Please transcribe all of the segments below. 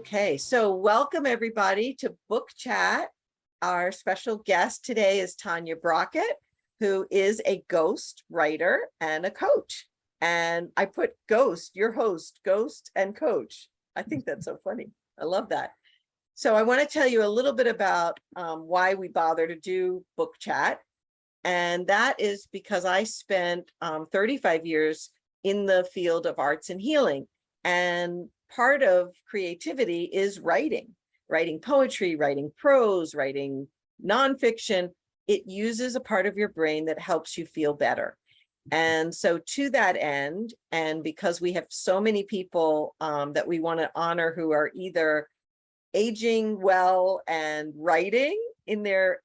Okay, so welcome everybody to Book Chat. Our special guest today is Tanya Brockett, who is a ghost writer and a coach. And I put ghost, your host, ghost and coach. I think that's so funny. I love that. So I want to tell you a little bit about why we bother to do Book Chat. And that is because I spent 35 years in the field of arts and healing. And part of creativity is writing poetry, writing prose, writing nonfiction. It uses a part of your brain that helps you feel better. And so to that end, and because we have so many people that we want to honor who are either aging well and writing in their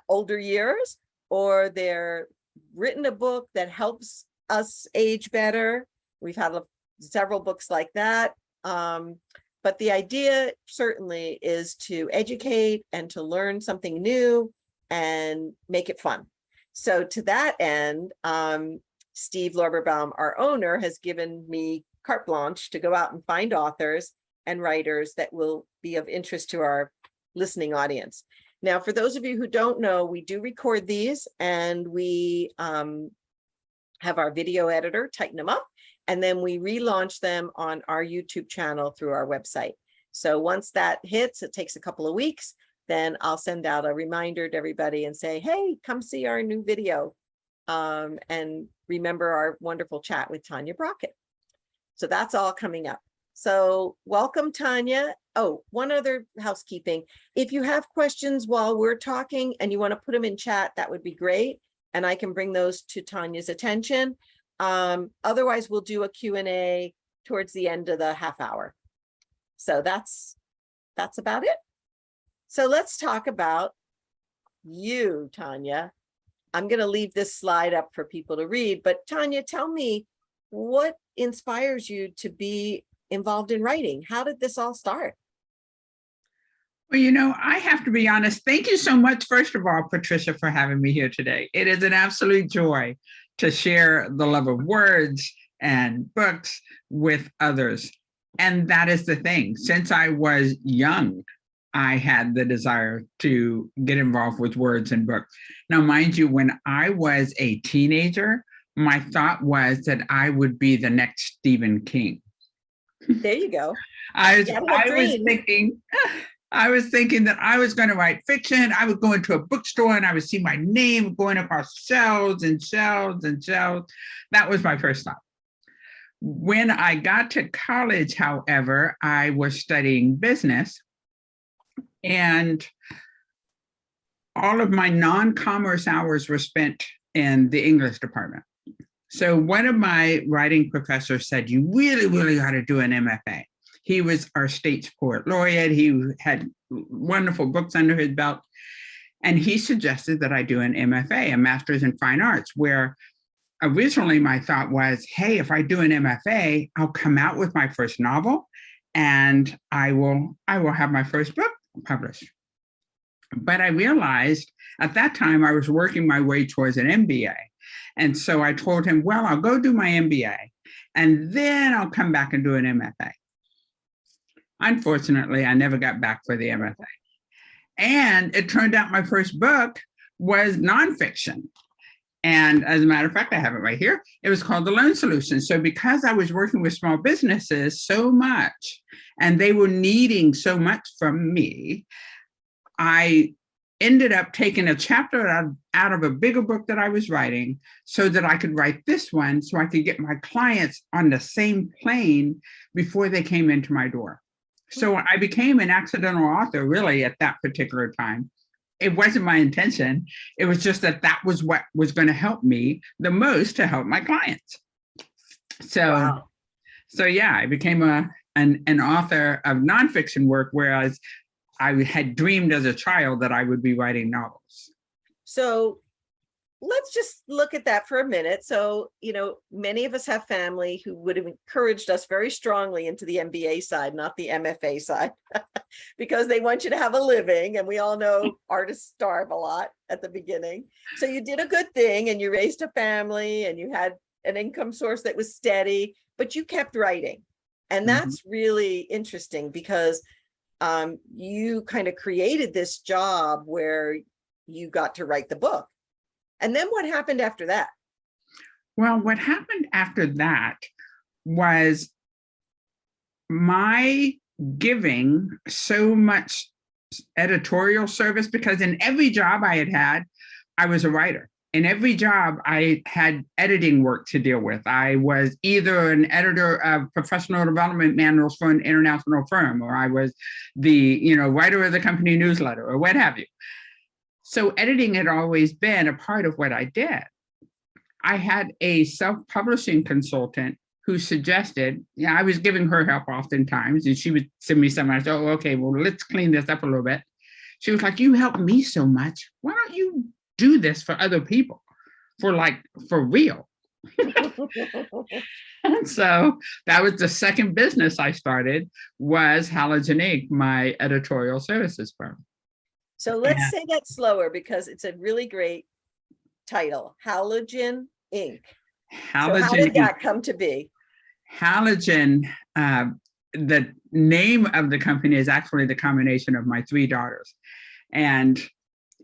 older years, or they're written a book that helps us age better. We've had several books like that. But the idea certainly is to educate and to learn something new and make it fun. So to that end, Steve Lorberbaum, our owner, has given me carte blanche to go out and find authors and writers that will be of interest to our listening audience. Now, for those of you who don't know, we do record these, and we have our video editor tighten them up, and then we relaunch them on our YouTube channel through our website. So once that hits, it takes a couple of weeks, then I'll send out a reminder to everybody and say, hey, come see our new video. And remember our wonderful chat with Tanya Brockett. So that's all coming up. So welcome, Tanya. Oh, one other housekeeping. If you have questions while we're talking and you want to put them in chat, that would be great. And I can bring those to Tanya's attention. Otherwise, we'll do a Q&A towards the end of the half hour. So that's about it. So let's talk about you, Tanya. I'm going to leave this slide up for people to read, but Tanya, tell me, what inspires you to be involved in writing? How did this all start? Well, you know, I have to be honest. Thank you so much, first of all, Patricia, for having me here today. It is an absolute joy to share the love of words and books with others. And that is the thing. Since I was young, I had the desire to get involved with words and books. Now, mind you, when I was a teenager, my thought was that I would be the next Stephen King. There you go. I was thinking that I was going to write fiction. I would go into a bookstore and I would see my name going across shelves and shelves and shelves. That was my first thought. When I got to college, however, I was studying business, and all of my non-commerce hours were spent in the English department. So one of my writing professors said, you really, really ought to do an MFA. He was our state's poet laureate. He had wonderful books under his belt. And he suggested that I do an MFA, a Master's in Fine Arts, where originally my thought was, hey, if I do an MFA, I'll come out with my first novel and I will have my first book published. But I realized at that time I was working my way towards an MBA. And so I told him, well, I'll go do my MBA and then I'll come back and do an MFA. Unfortunately, I never got back for the MFA. And it turned out my first book was nonfiction. And as a matter of fact, I have it right here. It was called The Loan Solution. So because I was working with small businesses so much, and they were needing so much from me, I ended up taking a chapter out of a bigger book that I was writing so that I could write this one so I could get my clients on the same plane before they came into my door. So I became an accidental author really at that particular time. It wasn't my intention. It was just that was what was going to help me the most to help my clients. So, wow. So yeah, I became an author of nonfiction work, whereas I had dreamed as a child that I would be writing novels. So let's just look at that for a minute. So, you know, many of us have family who would have encouraged us very strongly into the MBA side, not the MFA side, because they want you to have a living. And we all know artists starve a lot at the beginning. So you did a good thing and you raised a family and you had an income source that was steady, but you kept writing. And that's really interesting because you kind of created this job where you got to write the book. And then what happened after that? Well, what happened after that was my giving so much editorial service, because in every job I had had, I was a writer. In every job, I had editing work to deal with. I was either an editor of professional development manuals for an international firm, or I was the writer of the company newsletter, or what have you. So editing had always been a part of what I did. I had a self-publishing consultant who suggested, I was giving her help oftentimes, and she would send me something. I said, oh, okay, well, let's clean this up a little bit. She was like, you help me so much. Why don't you do this for other people for real? And so that was the second business I started, was Halogen Inc., my editorial services firm. So let's say that slower, because it's a really great title, Halogen Inc. So how did that come to be? Halogen, the name of the company is actually the combination of my three daughters. And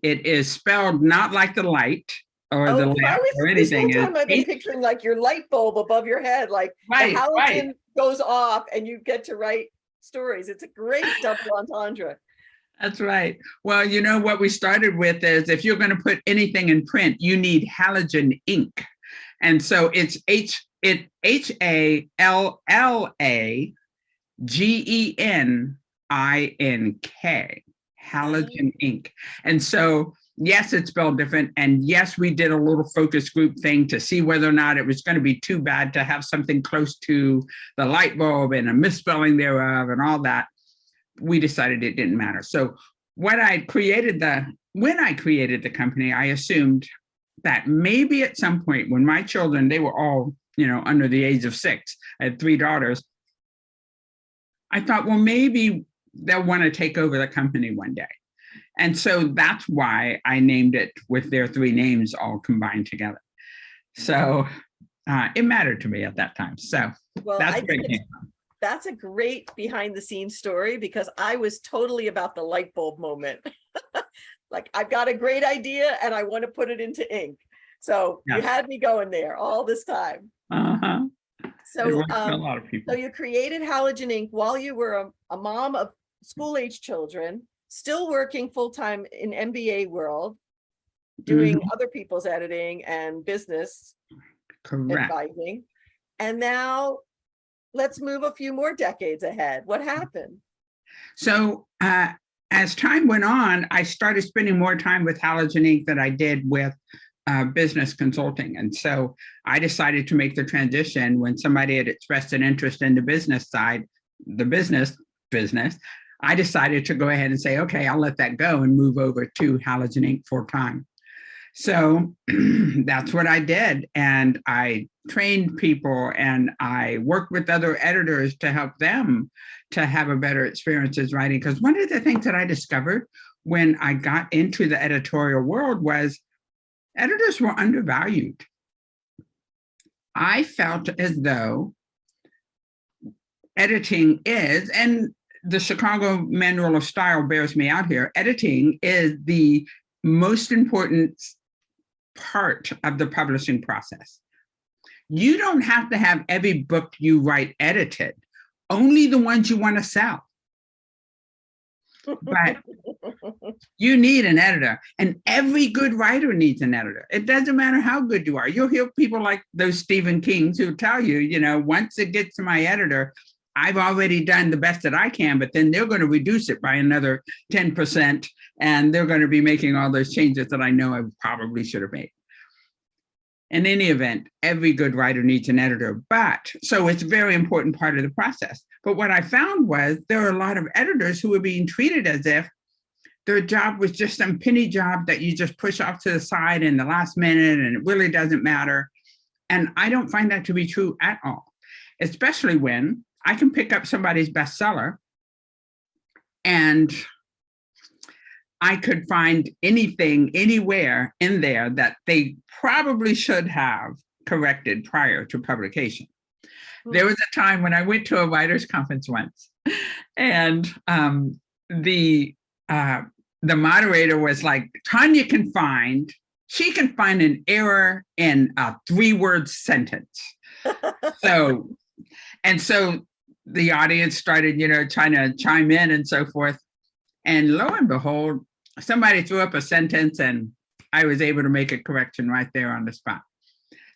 it is spelled not like the light or the lamp or anything. This whole time I've been picturing like your light bulb above your head, like the halogen goes off and you get to write stories. It's a great double entendre. That's right. Well, what we started with is, if you're going to put anything in print, you need halogen ink. And so it's HALAGENINK, halogen ink. And so, yes, it's spelled different. And yes, we did a little focus group thing to see whether or not it was going to be too bad to have something close to the light bulb and a misspelling thereof and all that. We decided it didn't matter. So when I created the company, I assumed that maybe at some point when my children, they were all, under the age of 6, I had 3 daughters. I thought, well, maybe they'll want to take over the company one day. And so that's why I named it with their 3 names all combined together. So it mattered to me at that time. So that's where it came from. That's a great behind the scenes story, because I was totally about the light bulb moment. Like, I've got a great idea and I want to put it into ink. So you had me going there all this time. Uh-huh. So a lot of people. So you created Halogen Inc. while you were a mom of school-age children, still working full-time in MBA world, doing other people's editing and business advising. And now let's move a few more decades ahead. What happened? So as time went on, I started spending more time with Halogen Inc. than I did with business consulting. And so I decided to make the transition when somebody had expressed an interest in the business side, the business, I decided to go ahead and say, okay, I'll let that go and move over to Halogen Inc. full time. So that's what I did. And I trained people and I worked with other editors to help them to have a better experience as writing. Because one of the things that I discovered when I got into the editorial world was editors were undervalued. I felt as though editing is, and the Chicago Manual of Style bears me out here, editing is the most important part of the publishing process. You don't have to have every book you write edited, only the ones you want to sell. But you need an editor, and every good writer needs an editor. It doesn't matter how good you are. You'll hear people like those Stephen Kings who tell you, once it gets to my editor, I've already done the best that I can, but then they're going to reduce it by another 10%, and they're going to be making all those changes that I know I probably should have made. In any event, every good writer needs an editor, so it's a very important part of the process. But what I found was there are a lot of editors who were being treated as if their job was just some penny job that you just push off to the side in the last minute and it really doesn't matter. And I don't find that to be true at all, especially when I can pick up somebody's bestseller and I could find anything anywhere in there that they probably should have corrected prior to publication. There was a time when I went to a writer's conference once, And the uh, the moderator was like, she can find an error in a 3-word sentence. So, and so the audience started, trying to chime in and so forth. And lo and behold, somebody threw up a sentence and I was able to make a correction right there on the spot.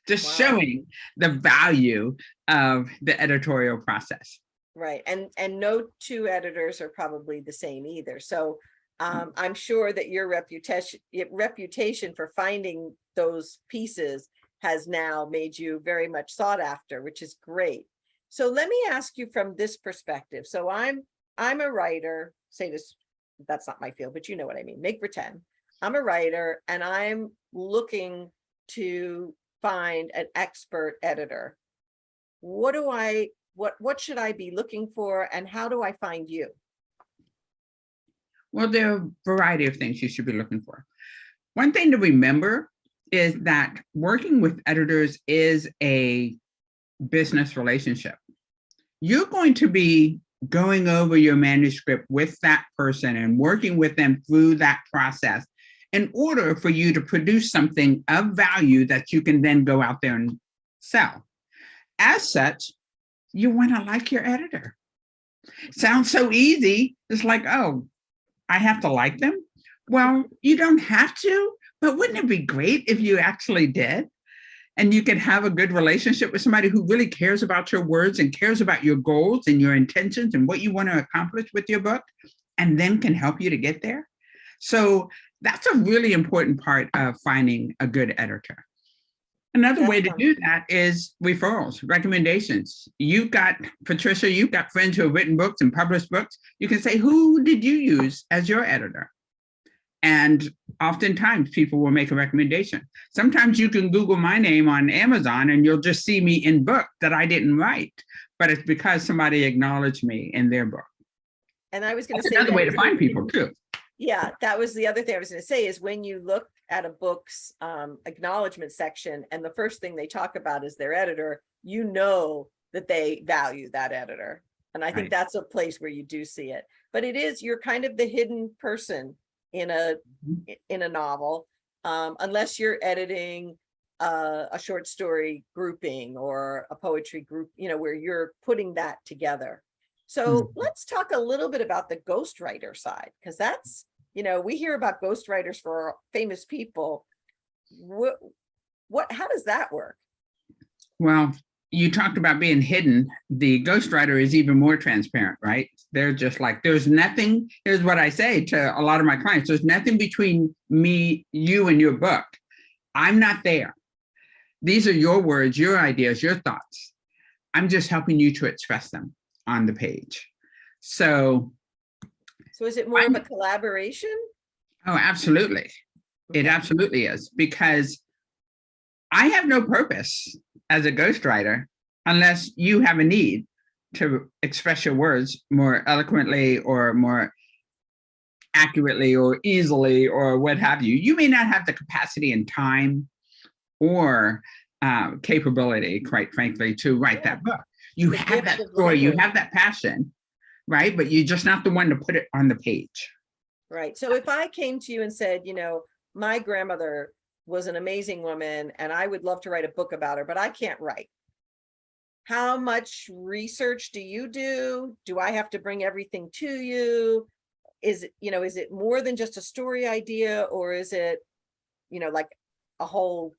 Just showing the value of the editorial process. Right. And no two editors are probably the same either. So I'm sure that your reputation for finding those pieces has now made you very much sought after, which is great. So let me ask you from this perspective. So I'm a writer, say this, that's not my field, but you know what I mean, make pretend. I'm a writer and I'm looking to find an expert editor. What should I be looking for and how do I find you? Well, there are a variety of things you should be looking for. One thing to remember is that working with editors is a business relationship. You're going to be going over your manuscript with that person and working with them through that process in order for you to produce something of value that you can then go out there and sell. As such, you want to like your editor. Sounds so easy. It's like, oh, I have to like them. Well, you don't have to, but wouldn't it be great if you actually did? And you can have a good relationship with somebody who really cares about your words and cares about your goals and your intentions and what you want to accomplish with your book, and then can help you to get there. So that's a really important part of finding a good editor. Another way to do that is referrals, recommendations. Patricia, you've got friends who have written books and published books. You can say, who did you use as your editor? And oftentimes people will make a recommendation. Sometimes you can Google my name on Amazon and you'll just see me in book that I didn't write, but it's because somebody acknowledged me in their book. And I was going to say another way to find people too. Yeah, that was the other thing I was going to say is when you look at a book's acknowledgement section and the first thing they talk about is their editor, you know that they value that editor. And I think that's a place where you do see it. But you're kind of the hidden person in a novel, unless you're editing a short story grouping or a poetry group, where you're putting that together. So let's talk a little bit about the ghostwriter side, because that's, we hear about ghostwriters for famous people. How does that work? Well, you talked about being hidden. The ghostwriter is even more transparent, right? They're just like, there's nothing, here's what I say to a lot of my clients, there's nothing between me, you, and your book. I'm not there. These are your words, your ideas, your thoughts. I'm just helping you to express them on the page. So is it more of a collaboration? Oh, absolutely. Okay. It absolutely is, because I have no purpose as a ghostwriter unless you have a need to express your words more eloquently or more accurately or easily or what have you. You may not have the capacity and time or capability, quite frankly, to write that book. You have that story, you have that passion, right? But you're just not the one to put it on the page. Right. So if I came to you and said, my grandmother was an amazing woman and I would love to write a book about her, but I can't write. How much research do you do? Do I have to bring everything to you? Is it more than just a story idea, or is it, like a whole,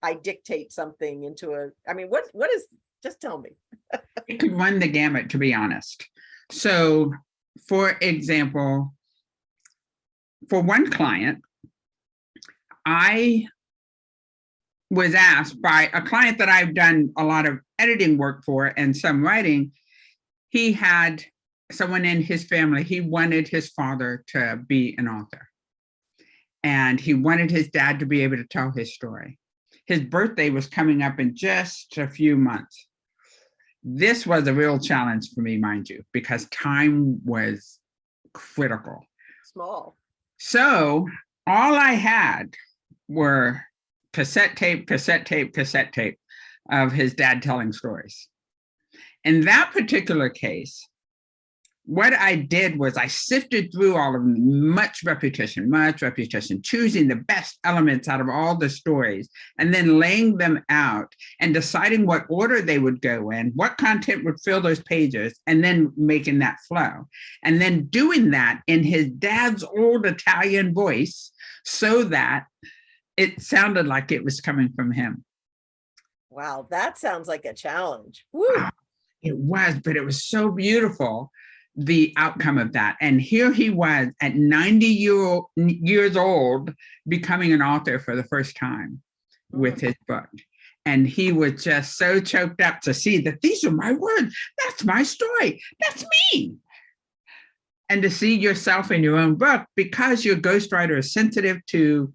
I dictate something into what is, just tell me. It could run the gamut, to be honest. So, for example, for one client, I was asked by a client that I've done a lot of editing work for and some writing. He had someone in his family, he wanted his father to be an author. And he wanted his dad to be able to tell his story. His birthday was coming up in just a few months. This was a real challenge for me, mind you, because time was critical. Small. So all I had were cassette tape of his dad telling stories. In that particular case, what I did was I sifted through all of them, much repetition, choosing the best elements out of all the stories, and then laying them out and deciding what order they would go in, what content would fill those pages, and then making that flow. And then doing that in his dad's old Italian voice so that it sounded like it was coming from him. Wow, that sounds like a challenge. Woo. It was, but it was so beautiful, the outcome of that. And here he was at 90 years old, becoming an author for the first time with his book. And he was just so choked up to see that these are my words. That's my story. That's me. And to see yourself in your own book, because your ghostwriter is sensitive to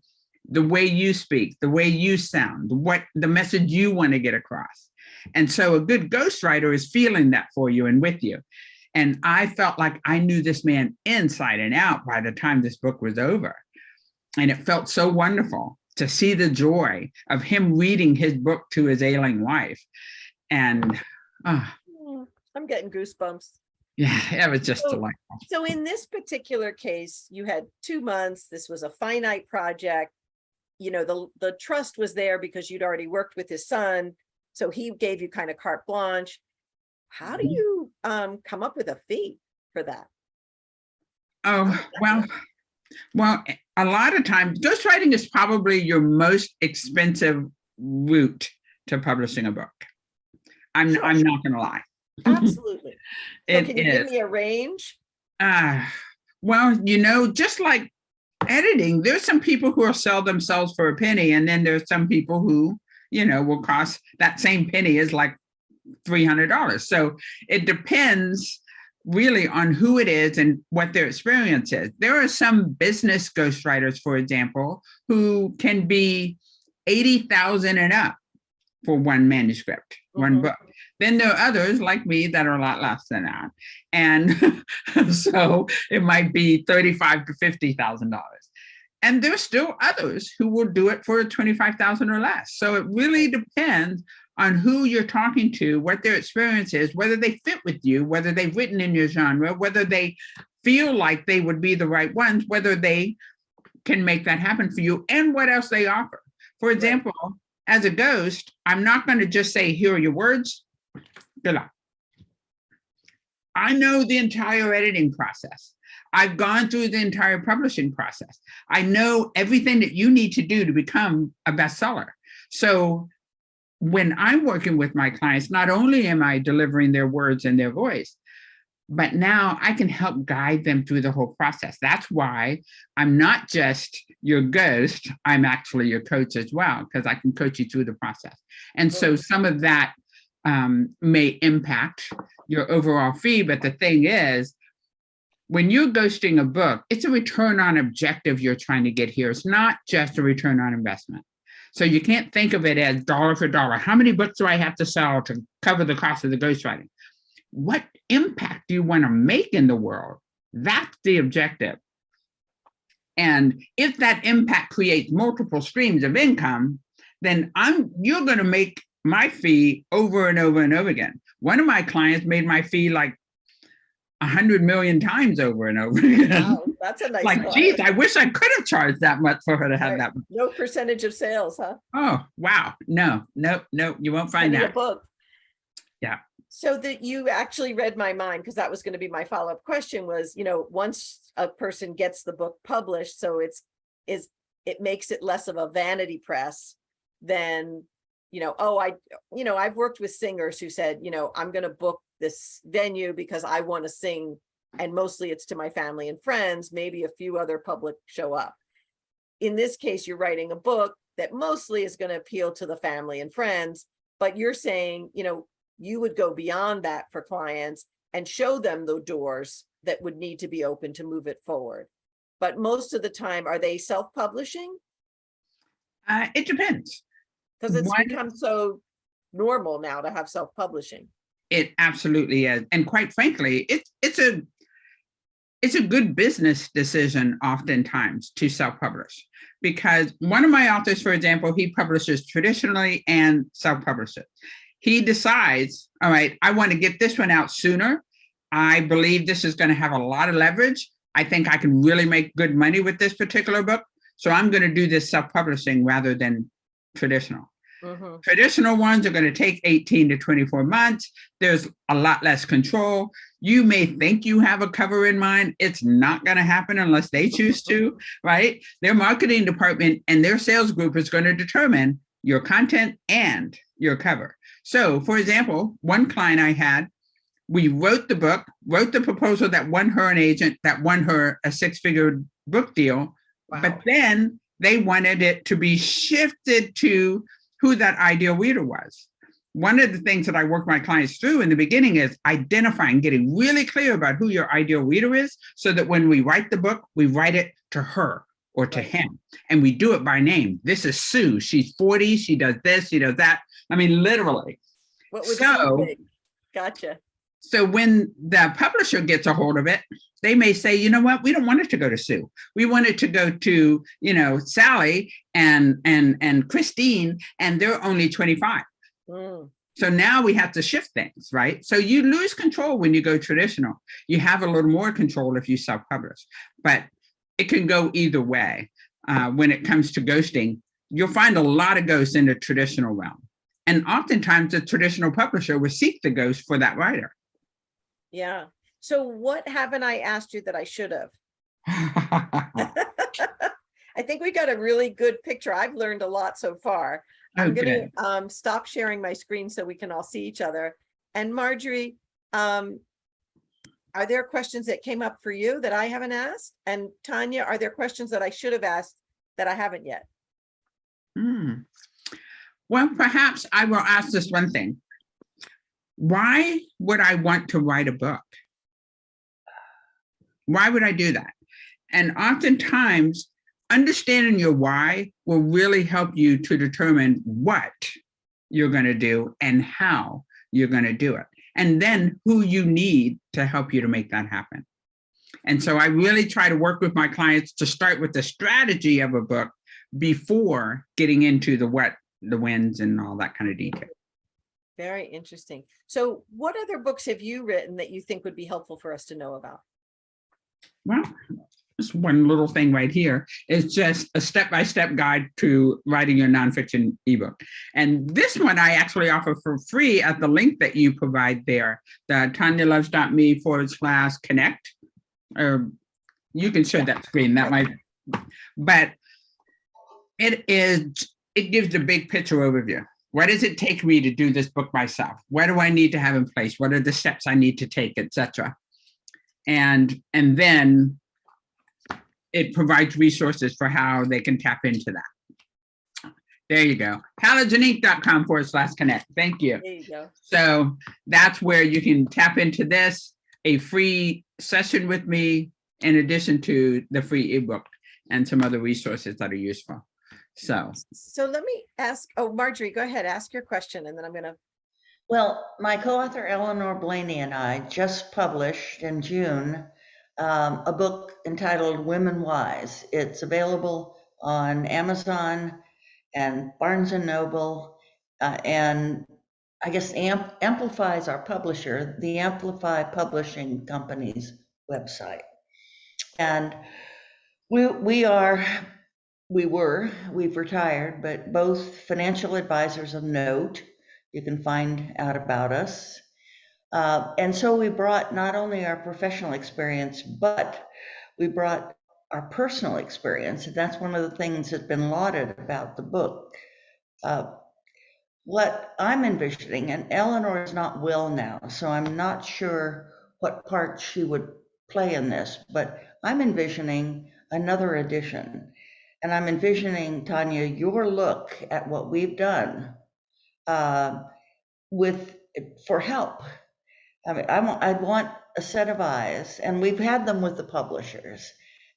the way you speak, the way you sound, what the message you want to get across. And so a good ghostwriter is feeling that for you and with you. And I felt like I knew this man inside and out by the time this book was over. And it felt so wonderful to see the joy of him reading his book to his ailing wife. And I'm getting goosebumps. Yeah, it was just delightful. So in this particular case, you had 2 months. This was a finite project. You know, the trust was there because you'd already worked with his son. So he gave you kind of carte blanche. How do you come up with a fee for that? Oh, well, a lot of times, ghostwriting is probably your most expensive route to publishing a book. I'm not going to lie. Absolutely. So It can you give me a range? Well, you know, just like editing, there's some people who will sell themselves for a penny, and then there's some people who, you know, will cost that same penny is like $300. So it depends really on who it is and what their experience is. There are some business ghostwriters, for example, who can be $80,000 and up for one manuscript, one book. Then there are others like me that are a lot less than that. And so it might be $35,000 to $50,000. And there's still others who will do it for $25,000 or less. So it really depends on who you're talking to, what their experience is, whether they fit with you, whether they've written in your genre, whether they feel like they would be the right ones, whether they can make that happen for you, and what else they offer. For example, as a ghost, I'm not going to just say, here are your words. Good luck. I know the entire editing process. I've gone through the entire publishing process. I know everything that you need to do to become a bestseller. So when I'm working with my clients, not only am I delivering their words and their voice, but now I can help guide them through the whole process. That's why I'm not just your ghost, I'm actually your coach as well, because I can coach you through the process. And so some of that may impact your overall fee, but the thing is, when you're ghosting a book, it's a return on objective you're trying to get here. It's not just a return on investment. So you can't think of it as dollar for dollar. How many books do I have to sell to cover the cost of the ghostwriting? What impact do you want to make in the world? That's the objective. And if that impact creates multiple streams of income, then you're going to make my fee over and over and over again. One of my clients made my fee like 100 million times over and over again. Wow, that's a nice like, geez, I wish I could have charged that much for her to have that. No percentage of sales, huh? Oh, wow. No, you won't find that. A book. Yeah. So that you actually read my mind, because that was going to be my follow-up question was, you know, once a person gets the book published, so it makes it less of a vanity press than, you know, I've worked with singers who said, you know, I'm going to book this venue because I want to sing, and mostly it's to my family and friends, maybe a few other public show up. In this case, you're writing a book that mostly is going to appeal to the family and friends, but you're saying, you know, you would go beyond that for clients and show them the doors that would need to be open to move it forward. But most of the time, are they self-publishing? It depends. Because it's become so normal now to have self-publishing. It absolutely is. And quite frankly, it's a good business decision oftentimes to self-publish, because one of my authors, for example, he publishes traditionally and self-publishes. He decides, all right, I want to get this one out sooner. I believe this is going to have a lot of leverage. I think I can really make good money with this particular book. So I'm going to do this self-publishing rather than traditional. Mhm. Traditional ones are going to take 18 to 24 months. There's a lot less control. You may think you have a cover in mind. It's not going to happen unless they choose to, right? Their marketing department and their sales group is going to determine your content and your cover. So, for example, one client I had, we wrote the book, wrote the proposal that won her an agent, that won her a six-figure book deal. Wow. But then they wanted it to be shifted to who that ideal reader was. One of the things that I work my clients through in the beginning is identifying, getting really clear about who your ideal reader is, so that when we write the book, we write it to her or to him, and we do it by name. This is Sue. She's 40. She does this. She does that. I mean, literally. What would Sue think? Gotcha. So when the publisher gets a hold of it, they may say, you know what, we don't want it to go to Sue. We want it to go to, you know, Sally and Christine, and they're only 25. Mm. So now we have to shift things, right? So you lose control when you go traditional. You have a little more control if you self-publish, but it can go either way. When it comes to ghosting, you'll find a lot of ghosts in the traditional realm. And oftentimes the traditional publisher will seek the ghost for that writer. Yeah. So what haven't I asked you that I should have? I think we got a really good picture. I've learned a lot so far. I'm going to stop sharing my screen so we can all see each other. And Marjorie, are there questions that came up for you that I haven't asked? And Tanya, are there questions that I should have asked that I haven't yet? Well, perhaps I will ask this one thing. Why would I want to write a book? Why would I do that? And oftentimes, understanding your why will really help you to determine what you're going to do and how you're going to do it, and then who you need to help you to make that happen. And so I really try to work with my clients to start with the strategy of a book before getting into the what, the whens, and all that kind of detail. Very interesting. So what other books have you written that you think would be helpful for us to know about? Well, this one little thing right here is just a step-by-step guide to writing your nonfiction ebook. And this one I actually offer for free at the link that you provide there, the tanyaloves.me/connect. Or you can share that screen, that might, but it gives the big picture overview. What does it take me to do this book myself? What do I need to have in place? What are the steps I need to take, etc.? And then it provides resources for how they can tap into that. There you go. halogeninc.com/connect. Thank you. There you go. So that's where you can tap into this, a free session with me, in addition to the free ebook and some other resources that are useful. So let me ask, Marjorie, go ahead, ask your question, and then I'm going to. Well, my co-author Eleanor Blaney and I just published in June a book entitled Women Wise. It's available on Amazon and Barnes and Noble, and I guess Amplify's our publisher, the Amplify Publishing Company's website. And we've retired, but both financial advisors of note. You can find out about us. And so we brought not only our professional experience, but we brought our personal experience. And that's one of the things that's been lauded about the book. What I'm envisioning, and Eleanor is not well now, so I'm not sure what part she would play in this, but I'm envisioning another edition. And I'm envisioning, Tanya, your look at what we've done for help. I mean, I'd want a set of eyes, and we've had them with the publishers.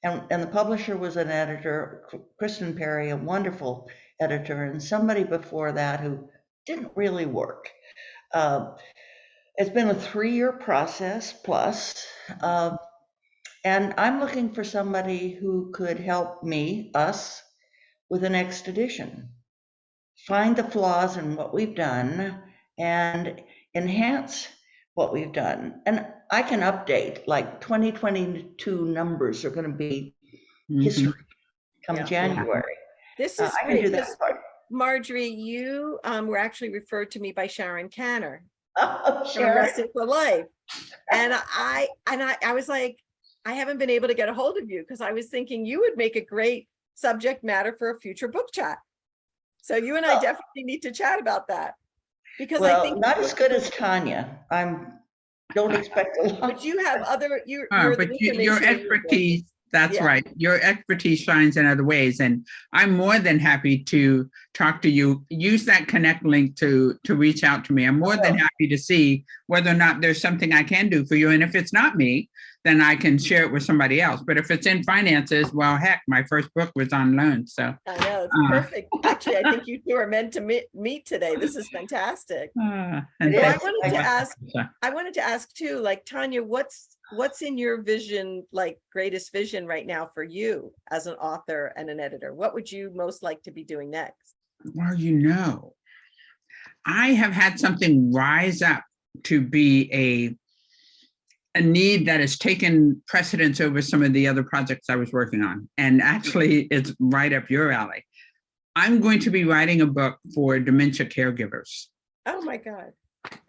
And the publisher was an editor, Kristen Perry, a wonderful editor, and somebody before that who didn't really work. It's been a 3-year process plus, and I'm looking for somebody who could help us, with the next edition. Find the flaws in what we've done and enhance what we've done. And I can update, like 2022 numbers are going to be history come Yeah. January. This is I can great do because that part. Marjorie, you were actually referred to me by Sharon Canner Oh, from sure. Wrestling for Life. And I was like, I haven't been able to get a hold of you because I was thinking you would make a great subject matter for a future book chat. So you and I Well- definitely need to chat about that. Because I Well, think, not as good as Tanya. Don't expect a lot. but you have other, you're the But your information in your book. expertise, that's Yeah. right. Your expertise shines in other ways. And I'm more than happy to talk to you. Use that connect link to reach out to me. I'm more than happy to see whether or not there's something I can do for you. And if it's not me, then I can share it with somebody else. But if it's in finances, well, heck, my first book was on loan. So I know, it's perfect. Actually, I think you two are meant to meet today. This is fantastic. and So I thank you wanted so to much, ask, Patricia. too, like Tanya, what's in your vision, like greatest vision right now for you as an author and an editor? What would you most like to be doing next? Well, I have had something rise up to be a need that has taken precedence over some of the other projects I was working on. And actually, it's right up your alley. I'm going to be writing a book for dementia caregivers. Oh my God.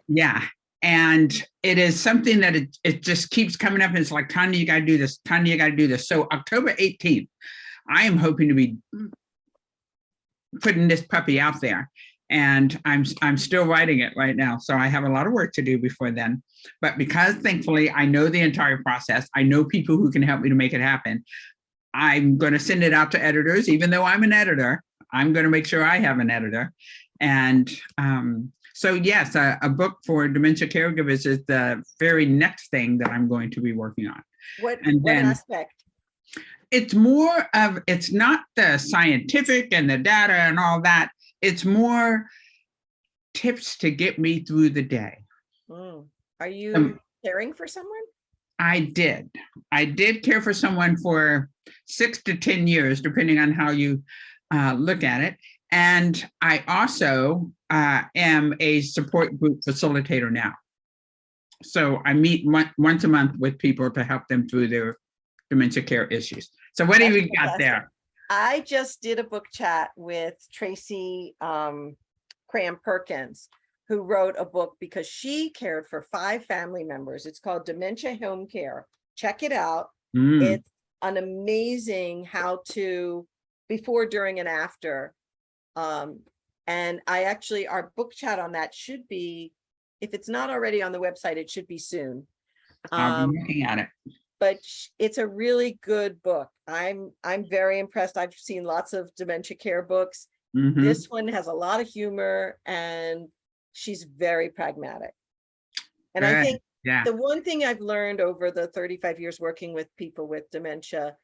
Yeah. And it is something that it just keeps coming up. And it's like, Tanya, you got to do this. Tanya, you got to do this. So October 18th, I am hoping to be putting this puppy out there. And I'm still writing it right now. So I have a lot of work to do before then. But because thankfully I know the entire process, I know people who can help me to make it happen. I'm going to send it out to editors, even though I'm an editor. I'm going to make sure I have an editor. And so yes, a book for dementia caregivers is the very next thing that I'm going to be working on. What then, aspect? It's more of, it's not the scientific and the data and all that. It's more tips to get me through the day. Are you caring for someone? I did care for someone for 6 to 10 years, depending on how you look at it. And I also am a support group facilitator now. So I meet once a month with people to help them through their dementia care issues. So what have you got there? I just did a book chat with Tracy Cram Perkins, who wrote a book because she cared for 5 family members. It's called Dementia Home Care. Check it out. It's an amazing how to before, during, and after. And our book chat on that should be, if it's not already on the website, it should be soon. I'm looking at it. But it's a really good book. I'm very impressed. I've seen lots of dementia care books. This one has a lot of humor and she's very pragmatic. And I think the one thing I've learned over the 35 years working with people with dementia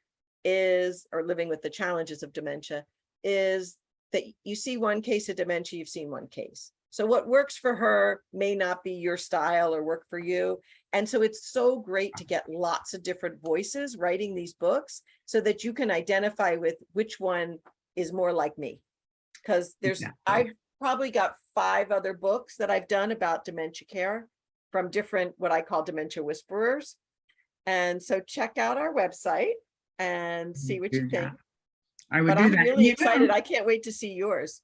or living with the challenges of dementia, is that you see one case of dementia, you've seen one case. So what works for her may not be your style or work for you. And so it's so great to get lots of different voices writing these books so that you can identify with which one is more like me. Because I've probably got 5 other books that I've done about dementia care from different, what I call dementia whisperers. And so check out our website and see what you think. I'm really excited. I can't wait to see yours.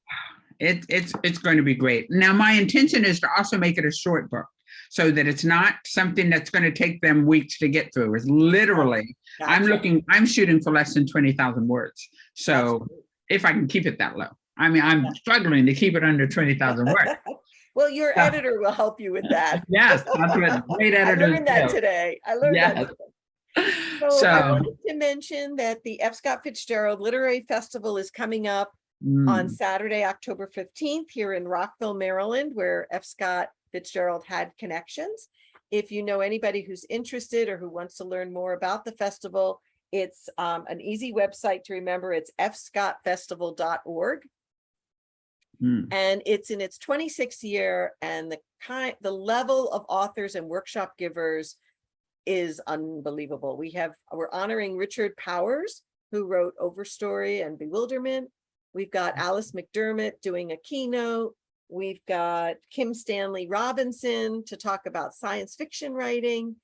It's going to be great. Now, my intention is to also make it a short book so that it's not something that's going to take them weeks to get through. It's literally, I'm shooting for less than 20,000 words. So if I can keep it that low. I mean, I'm struggling to keep it under 20,000 words. Well, your editor will help you with that. Yes, that's what great editors I learned that today. So I wanted to mention that the F. Scott Fitzgerald Literary Festival is coming up on Saturday, October 15th here in Rockville, Maryland, where F. Scott Fitzgerald had connections. If you know anybody who's interested or who wants to learn more about the festival, it's an easy website to remember. It's fscottfestival.org. And it's in its 26th year, and the level of authors and workshop givers is unbelievable. We're honoring Richard Powers, who wrote Overstory and Bewilderment. We've got Alice McDermott doing a keynote. We've got Kim Stanley Robinson to talk about science fiction writing.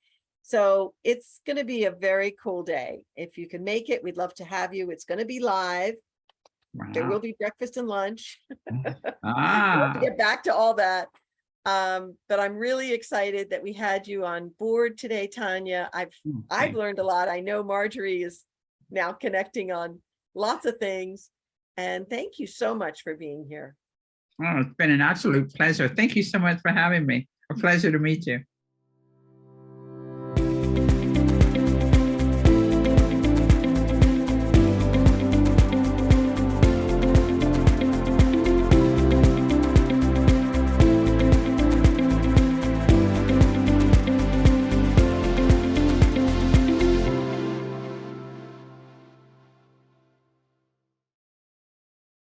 So it's going to be a very cool day. If you can make it, we'd love to have you. It's going to be live. There will Wow. be breakfast and lunch. We'll have to Ah, get back to all that. But I'm really excited that we had you on board today, Tanya. I've okay. learned a lot. I know Marjorie is now connecting on lots of things. And thank you so much for being here. Oh, it's been an absolute pleasure. Thank you so much for having me. A pleasure to meet you.